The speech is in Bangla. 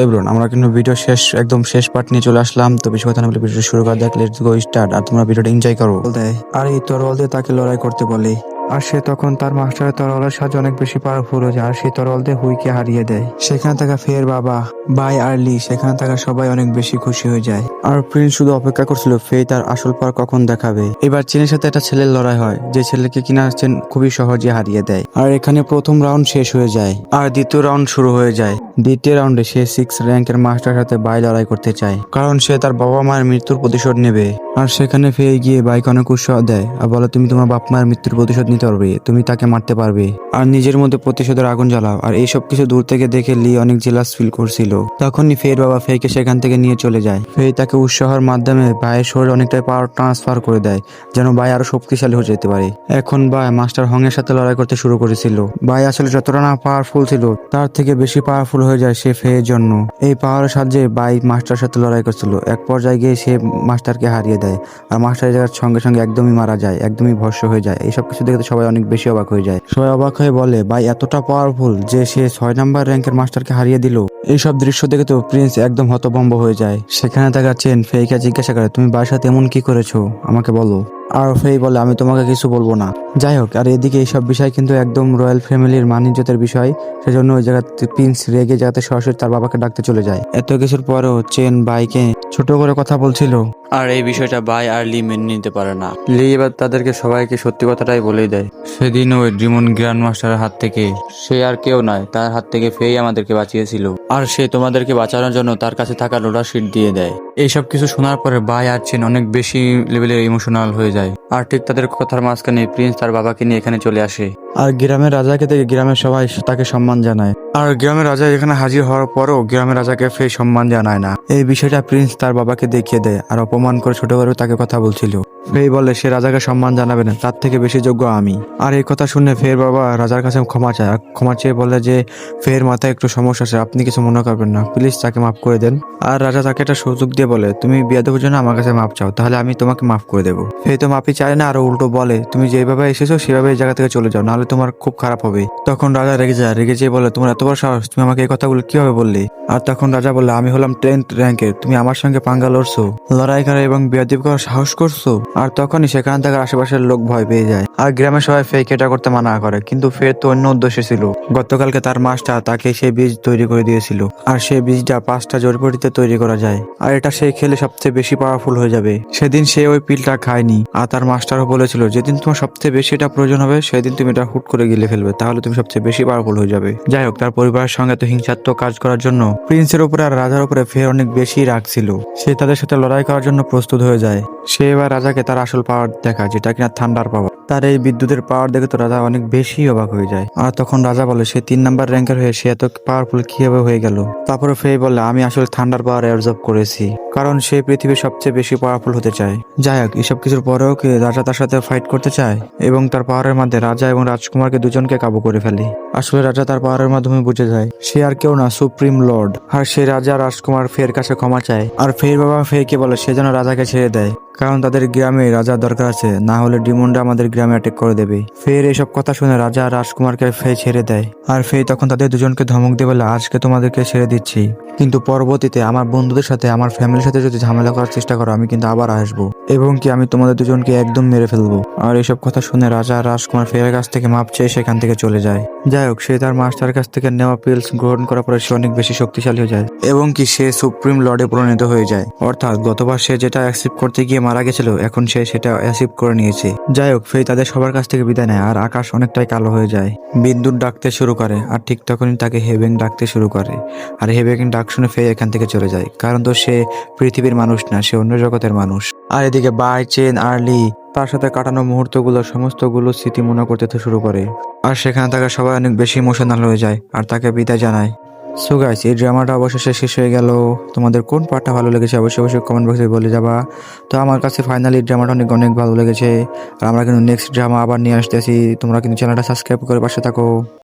এভরিওয়ান, আমরা কিন্তু ভিডিও একদম শেষ পার্ট নিয়ে চলে আসলাম। তো বেশি কথা না বলে ভিডিও শুরু করে দেখ, লেটস গো স্টার্ট। আর তোমরা ভিডিওটা এনজয় করো। দেয় আর এই তরোয়াল দিয়ে তাকে লড়াই করতে বলে, আর সে তখন তার মাস্টারের তরোয়ালের সাহায্যে অনেক বেশি পাওয়ারফুল হয়ে যায়, আর সেই তরোয়াল দিয়ে হুইকে হারিয়ে দেয়। সেখানে থাকা ফের বাবা, বাই আর্লি, সেখানে থাকা সবাই অনেক বেশি খুশি হয়ে যায়। আর প্রিন্স শুধু অপেক্ষা করছিল ফে তার আসল পাওয়ার কখন দেখাবে। এবার চেনের সাথে একটা ছেলের লড়াই হয়, যে ছেলেকে কিনা চেন খুবই সহজে হারিয়ে দেয়। আর এখানে প্রথম রাউন্ড শেষ হয়ে যায় আর দ্বিতীয় রাউন্ড শুরু হয়ে যায়। দ্বিতীয় রাউন্ডে সে 6 র্যাঙ্কের মাস্টার সাথে বাই লড়াই করতে চায়, কারণ সে তার বাবা মায়ের মৃত্যুর প্রতিশোধ নেবে। আর সেখানে ফে গিয়ে বাইকে অনেক উৎসাহ দেয় আর বলে, তুমি তোমার বাপ মায়ের মৃত্যুর প্রতিশোধ নিতে পারবে, তুমি তাকে মারতে পারবে আর নিজের মধ্যে প্রতিশোধের আগুন জ্বালাও। আর এইসব কিছু দূর থেকে দেখে লি অনেক জেলাস ফিল করছিল। তখনই ফের বাবা ফেকে সেখান থেকে নিয়ে চলে যায়। ফে তাকে উৎসাহের মাধ্যমে ভাইয়ের শরীরে অনেকটাই পাওয়ার ট্রান্সফার করে দেয়, যেন ভাই আরো শক্তিশালী হয়ে যেতে পারে। এখন ভাই মাস্টার হং এর সাথে লড়াই করতে শুরু করেছিল। ভাই আসলে যতটা না পাওয়ারফুল ছিল তার থেকে বেশি পাওয়ারফুল হয়ে যায় সে ফের জন্য। এই পাওয়ারের সাহায্যে ভাই মাস্টারের সাথে লড়াই করছিল। এক পর্যায়ে গিয়ে সে মাস্টারকে হারিয়ে দেয় আর মাস্টারের জায়গার সঙ্গে সঙ্গে একদমই মারা যায়, একদমই ভস্ম হয়ে যায়। এইসব কিছু দেখে তো সবাই অনেক বেশি অবাক হয়ে যায়। সবাই অবাক হয়ে বলে, ভাই এতটা পাওয়ারফুল যে সে 6 নাম্বার র্যাঙ্কের মাস্টারকে হারিয়ে দিল। এইসব দৃশ্য দেখে তো প্রিন্স একদম হতভম্ব হয়ে যায়। সেখানে থাকা চেন ফেইকে জিজ্ঞাসা করে, তুমি ভাইয়ের সাথে এমন কি করেছো আমাকে বলো। আর ফেই বলে, আমি তোমাকে কিছু বলবো না। যাই হোক, আর এদিকে এইসব বিষয় কিন্তু একদম রয়্যাল ফ্যামিলির মান ইজ্জতের বিষয়। সেজন্য ওই জায়গাতে প্রিন্স রেগে যাতে সরাসরি তার বাবাকে ডাকতে চলে যায়। এত কিছুর পরেও চেন ভাইকে ছোট করে কথা বলছিল, আর এই বিষয়টা ভাই আর লি মেনে নিতে পারে না। লি এবার তাদেরকে সবাইকে সত্যি কথাটাই বলেই দেয়। সেদিন ওই ড্রিমন গ্র্যান্ড মাস্টারের হাত থেকে সে আর কেউ নয়, তার হাত থেকে ফেই আমাদেরকে বাঁচিয়েছিল, আর সে তোমাদেরকে বাঁচানোর জন্য তার কাছে থাকা লোডার শিট দিয়ে দেয়। এইসব কিছু শোনার পরে ভাই আর চেন অনেক বেশি লেভেলের ইমোশনাল হয়ে যায়। আর ঠিক তাদের কথার মাঝখানে প্রিন্স তার বাবাকে নিয়ে এখানে চলে আসে। আর গ্রামের রাজাকে দেখে গ্রামের সবাই তাকে সম্মান জানায়। আর গ্রামের রাজা এখানে হাজির হওয়ার পরও গ্রামের রাজাকে ফের সম্মান জানায় না। এই বিষয়টা প্রিন্স তার বাবাকে দেখিয়ে দেয় আর অপমান করে ছোট করে তাকে কথা বলছিল। ফেই বলে সে রাজাকে সম্মান জানাবে না, তার থেকে বেশি যোগ্য আমি। আর এই কথা শুনে ফের বাবা রাজার কাছে ক্ষমা চায়, আর ক্ষমা চেয়ে বলে যে ফের মাথায় একটু সমস্যা আছে, আপনি কিছু মনে করবেন না, প্লিজ তাকে মাফ করে দেন। আর রাজা তাকে একটা সুযোগ দিয়ে বলে, তুমি বিয়াদবের জন্য আমার কাছে মাফ চাও, তাহলে আমি তোমাকে মাফ করে দেবো। ফেই তো মাফি চায় না, আর উল্টো বলে, তুমি যেভাবে এসেছো সেভাবে এই জায়গা থেকে চলে যাও, নাহলে তোমার খুব খারাপ হবে। তখন রাজা রেগে যায়, রেগে যেয়ে বলে, তোমার এত বড় সাহস, তুমি আমাকে এই কথাগুলো কিভাবে বললে? আর তখন রাজা বললে, আমি হলাম 10th র্যাঙ্কের, তুমি আমার সঙ্গে পাঙ্গা লড়ছো, লড়াই করা এবং বেয়াদবি করার সাহস করছো? আর তখনই সেখান থেকে আশেপাশের লোক ভয় পেয়ে যায়। আর গ্রামের সবাই ফেক এটা করতে মানা করে, কিন্তু ফের তো অন্য উদ্দেশ্যে ছিল। গতকালকে তার মাস্টার তাকে সেই বীজ তৈরি করে দিয়েছিল, আর সেই বীজটা 5টা জড়িবুটিতে তৈরি করা যায়, আর এটা সে খেলে সবচেয়ে বেশি পাওয়ারফুল হয়ে যাবে। সেদিন সে ওই পিলটা খায়নি, আর তার মাস্টারও বলেছিল, যেদিন তোমার সবচেয়ে বেশি এটা প্রয়োজন হবে সেদিন তুমি এটা হুট করে গিলে ফেলবে, তাহলে তুমি সবচেয়ে বেশি পাওয়ারফুল হয়ে যাবে। যাই হোক, তার পরিবারের সঙ্গে তো হিংসাত্মক কাজ করার জন্য প্রিন্সের উপরে আর রাজার উপরে ফের অনেক বেশি রাগ ছিল। সে তাদের সাথে লড়াই করার জন্য প্রস্তুত হয়ে যায়। সে এবার রাজাকে তার আসল পাওয়ার দেখায়, যেটা কিনা থান্ডার পাওয়ার। তার এই বিদ্যুতের পাওয়ার দেখে তো রাজা অনেক বেশি অবাক হয়ে যায়। আর তখন রাজা বলে, সে 3 নাম্বার র্যাঙ্কের হয়ে সে এত পাওয়ারফুল কিভাবে হয়ে গেল? তারপরে ফেই বলে, আমি আসলে থান্ডার পাওয়ার অ্যাবজর্ব করেছি, কারণ সে পৃথিবীর সবচেয়ে বেশি পাওয়ারফুল হতে চায়। যাই হোক, এসব কিছুর পরেও কি রাজা তার সাথে ফাইট করতে চায়, এবং তার পাওয়ারের মধ্যে রাজা এবং রাজকুমারকে দুজনকে কাবু করে ফেলে। আসলে রাজা তার পাওয়ারের মাধ্যমে বুঝে যায় সে আর কেউ না, সুপ্রিম লর্ড। আর সে রাজা রাজকুমার ফের কাছে ক্ষমা চায়, আর ফের বাবা ফেকে বলে সে যেন রাজাকে ছেড়ে দেয়, কারণ তাদের গ্রামে রাজার দরকার আছে, না হলে ডিমন্ডা আমাদের গ্রামে অ্যাটাক করে দেবে। ফের এসব কথা শুনে রাজা রাজকুমারকে ফে ছেড়ে দেয়। আর ফে তখন তাদের দুজনকে ধমক দিয়ে বলে, আজকে তোমাদেরকে ছেড়ে দিচ্ছি, কিন্তু পরবর্তীতে আমার বন্ধুদের সাথে আমার ফ্যামিলির সাথে যদি ঝামেলা করার চেষ্টা করো, আমি কিন্তু আবার আসবো, এবং কি আমি তোমাদের দুজনকে একদম মেরে ফেলবো। আর এসব কথা শুনে রাজা রাজকুমার ফেরের কাছ থেকে মাপ চেয়ে সেখান থেকে চলে যায়। যাই হোক, সে তার মাস্টারের কাছ থেকে নেওয়া পিলস গ্রহণ করার পরে সে অনেক বেশি শক্তিশালী হয়ে যায়, এবং কি সে সুপ্রিম লর্ডে পরিণত হয়ে যায়। অর্থাৎ গতবার সে যেটা অ্যাকসেপ্ট করতে গিয়ে মারা গেছিল, এখন সে সেটা অ্যাকসেপ্ট করে নিয়েছে। যাই হোক, ফেই তাদের সবার কাছ থেকে বিদায় নেয়, আর আকাশ অনেকটাই কালো হয়ে যায়। বিদ্যুৎ ডাকতে শুরু করে, আর ঠিক তখনই তাকে হেভেন ডাকতে শুরু করে। আর হেভেন ডাক শুনে ফেই এখান থেকে চলে যায়, কারণ তো সে পৃথিবীর মানুষ না, সে অন্য জগতের মানুষ। আর এদিকে বাই, চেন, আর্লি তার সাথে কাটানো মুহূর্তগুলো সমস্তগুলো স্মৃতি মনে করতে শুরু করে, আর সেখানে থাকা সবাই অনেক বেশি ইমোশনাল হয়ে যায় আর তাকে বিদায় জানায়। সো গাইস, এই ড্রামাটা অবশেষে শেষ হয়ে গেল। তোমাদের কোন পার্টটা ভালো লেগেছে অবশ্যই অবশ্যই কমেন্ট বক্সে বলে যাবা। তো আমার কাছে ফাইনালি ড্রামাটা অনেক অনেক ভালো লেগেছে, আর আমরা কিন্তু নেক্সট ড্রামা আবার নিয়ে আসতেছি। তোমরা কিন্তু চ্যানেলটা সাবস্ক্রাইব করে পাশে থাকো।